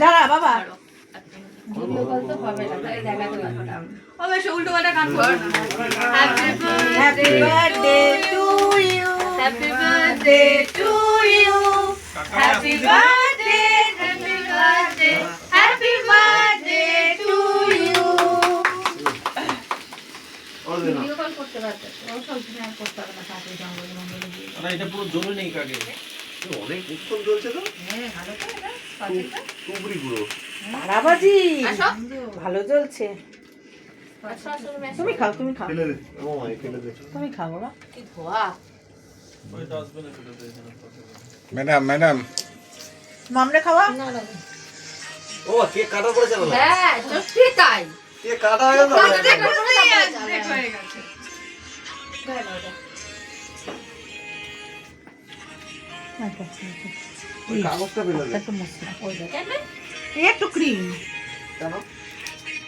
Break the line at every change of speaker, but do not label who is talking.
দাঁড়া বাবা
উল্টো পাল্টা গান
happy birthday to you
happy birthday to you happy birthday happy birthday happy birthday to you video call করতে পারতে ও সব সময় করতে পারে না সাথে জঙ্গল মঙ্গলে গিয়ে
না এটা পুরো জ্বলে নেই কাকে
অনেক উত্তম জ্বলছে তো
হ্যাঁ ভালো তো এটা পাঁচিলটা
টুকরি গুঁড়ো
তারাবাজি
আসো
ভালো জ্বলছে
আসো আসো
তুমি খাও তুমি খাও
ফেলে দে ও মাই ফেলে দে
তুমি খাও বাবা
কি ধোয়া
ওই ডাস্টবিনে ফেলে দে এখানে
ম্যাডাম
মামরা খাওয়া
না না
ও কেক কাটা পড়েছে না
হ্যাঁ সত্যি তাই
কেক কাটা হয়ে গেল
দেখ হয়ে গেছে
ওই কাগজটা ফেলে দে
একটু মশলা
ওই দেখেন
একটু ক্রিম
কেন